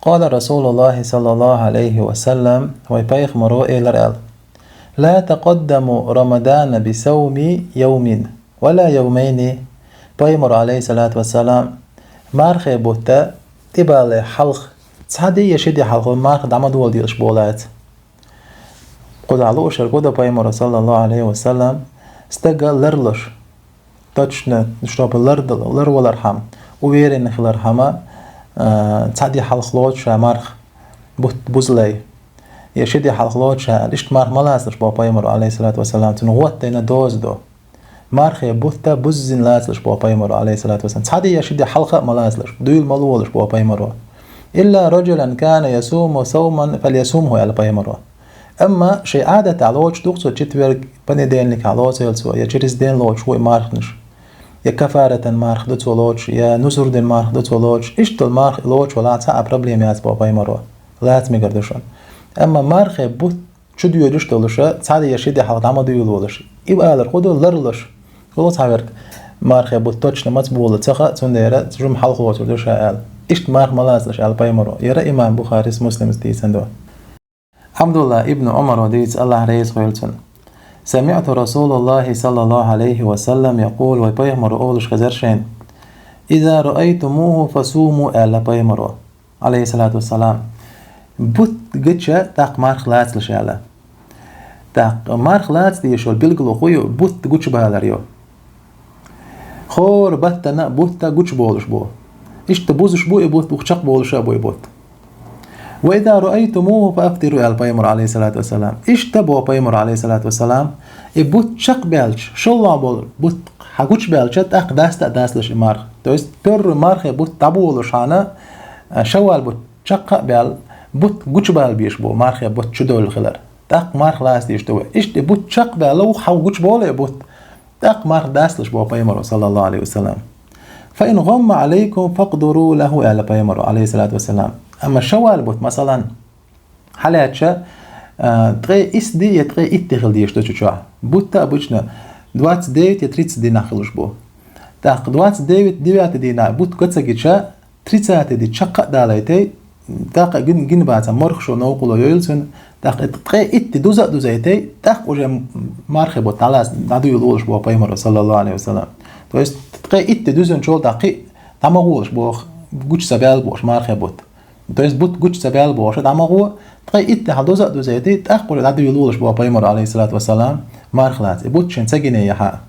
قال رسول الله صلى الله عليه وسلم ويبايخ مروئي لرأل لا تقدم رمضان بصوم يوم ولا يومين بايمر عليه الصلاة والسلام مارخي بوتا تبالي حلق تحدي يشدي حلق مارخ دعمد والدي الشبولات قد علوش القدى بايمر صلى الله عليه وسلم استقى لرلش تجنا نشرب لر والارحم وويري نخل ارحمه تحدي حلق لوش مارخ بوزلي يشدي حلق لوش ليش مارخ ملازلش بايمر عليه الصلاة والسلام تنغوت تينا دوز دو مارخي بوتا بوزن لازلش بايمر عليه الصلاة والسلام تحدي يشدي حلقة ملازلش دويل ملولش بايمر إلا رجلا كان يصوم صوما فليصومه على بايمر أما شيء عادة علوش دوقسو تشتورك بندين لك علوش يلسو يا جريس دين لوش هو مارخنش يا كفارة مارخ دتو لوش يا نزور دين مارخ دتو لوش اشتو المارخ لوش ولا تسا بروبليم ياز بايمر لازم يقردشون أما مارخي بوت شو ديولش دولشة تحدي يشدي حلقة عما ديولولش يبقى على خدو لرلش خلاص عبرك مارخ بوتوش نمت بولة تخا تنديرة تجرم حلقة وتردوش عال إشت مارخ ملازلش على بايمرو يرى إمام بخاري مسلم ستيسن دو عبد الله ابن عمر وديت الله رئيس غيلتن سمعت رسول الله صلى الله عليه وسلم يقول وبايمرو أولش خزرشين إذا رأيتموه فصوموا على بايمرو عليه الصلاة والسلام بوت قدشة تاق مارخ لازلش على تاق مارخ لاز ديشول بيلقلو خويو بوت قدش بالاريو خور بطنا بوتا قدش بولش بو إشت بوزش بو بوت بوخشق بولش بو بوت وإذا رأيتموه فأفطروا على بايمر عليه الصلاة والسلام إشت بو بايمر عليه الصلاة والسلام بوت شق بالش شو بول بوت حقوش بالش تاق داستلش مارخ تويست بير مارخ بوت تابولش أنا شوال بوت شق بال بوت قدش بال بيش بو مارخ بوت شدول خلر تاق مارخ لاس ديش تو إشت بوت شق بالو حقوش بول بوت تاق مارخ داستلش بو بايمر صلى الله عليه وسلم فإن غم عليكم فاقدروا له على بايمر عليه الصلاة والسلام أما شوال بوت مثلا حالاتشا تغي إسدي يتغي إتغل ديش تشوشوا بوتا بوشنا دوات ديت يتريتس دي نخلوش بو تاق دوات ديوات دينا بوت كتساكيشا تريتسات دي تشقق داليتي تاق جن باتا مرخشو نوقلو يلسن تاق تغي إت دوزايتي تاق وجه مارخي بوت علاس نادو يلولش بو بايمر صلى الله عليه وسلم تويست تغي إت دوزن شول تاقي تامغولش بو قوش سبال بوش مارخي بوت تويست بوت قوش سبال بوش تامغو تغي إت دوزايتي تاق وجه نادو يلولش بو بايمر عليه الصلاة والسلام مارخلات بوت شن سجني يحا